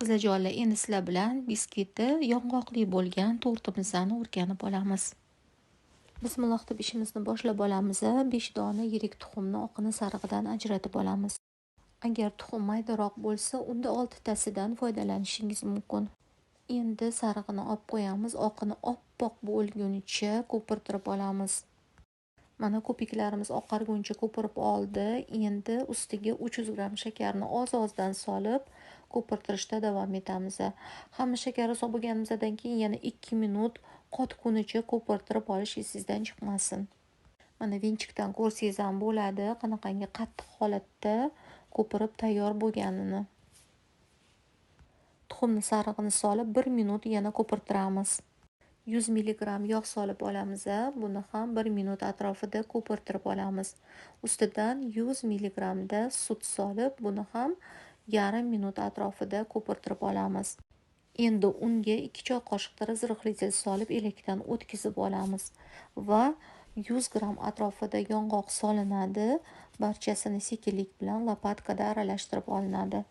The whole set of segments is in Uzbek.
Qizajonlar, endi sizlar bilan biskviti yong'oqli bo'lgan tortimizni o'rganib olamiz. Bismillah deb ishimizni boshlab olamiz. 5 dona yirik tuxumni oqini sarig'idan ajratib olamiz. Agar tuxum maydaroq bo'lsa, unda 6 tasidan foydalanishingiz mumkin. Endi sarig'ini olib qo'yamiz. Oqini oppoq bo'lgunicha ko'pirtirib olamiz. Mana ko'piklarimiz oqarguncha ko'pirib oldi. Endi ustiga 300 gram shakarni oz-ozdan solib ko'pirtirishda davom etamiz. Hamma shakarni solib bo'lganimizdan keyin yana 2 minut qotgunicha ko'pirtirib olish esingizdan chiqmasin. Mana vinchikdan ko'rsangiz ham bo'ladi, qanaqangi qattiq holatda ko'pirib tayyor bo'lganini. Tuxumni sarig'ini solib 1 minut yana ko'pirtiramiz. 100 mg yog' solib olamiz. Buni ham 1 minut atrofida ko'pirtirib olamiz. Ustidan 100 mg da sut solib, buni ham yarim minut atrofida ko'pirtirib olamiz. Endi unga 2 choy qoshiq zirhli zil solib elakdan o'tkazib olamiz va 100 gram atrofida yong'oq solinadi. Barchasini sekinlik bilan lopatkada aralashtirib olinadi.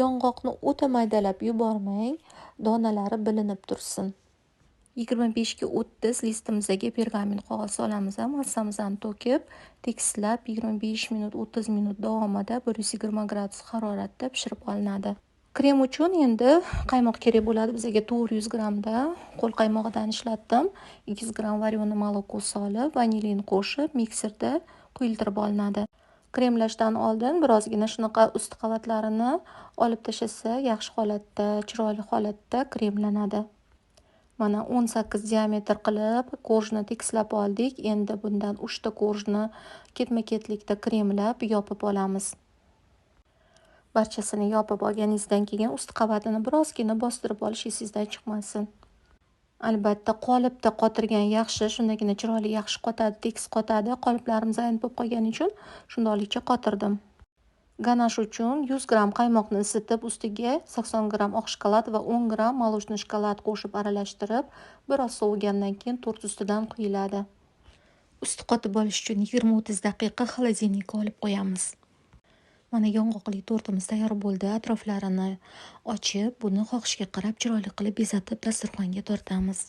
Yong'oqni o'ta maydalab yubormang, donalari bilinib tursin. 25 ga 30 listimizga pergamin qog'oz solamiz. Massamizni to'kib, tekislab 25 minut 30 minut davomida 120 gradus haroratda pishirib olinadi. Krem uchun endi qaymoq kerak bo'ladi. Bizga 400 gramda qo'l qaymog'idan ishlatdim. 200 gram variyonni moloko solib, vanilin qo'shib mikserda quyiltirib olinadi. Kremlashdan oldin birozgina shunaqa ust qavatlarini olib tashlasa, yaxshi holatda, chiroyli holatda kremlanadi. Mana 18 diametr qilib korjni tekislab oldik. Endi bundan 3 ta korjni ketma-ketlikda kremlab yopib olamiz. Barchasini yopib olganingizdan keyin ust qavatini birozgina bostirib olish esingizdan chiqmasin. Albatta qolipda qotirgan yaxshi, shundagina chiroyli yaxshi qotadi, tekis qotadi. Qoliplarimiz ayni bo'lib qolgani uchun shundoqlicha qotirdim. Ganash uchun 100 gram qaymoqni isitib, ustiga 80 gram oq shokolad va 10 gram молочный shokolad qo'shib aralashtirib, biroz sovigandan keyin tort ustidan quyiladi. Usti qotib olish uchun 20-30 daqiqa xolodilnikka olib qo'yamiz. Mana yong'oqli tortimiz tayyor bo'ldi. Atroflarini ochib, buni xohishga qarab chiroyli qilib bezatib dasturxonga tortamiz.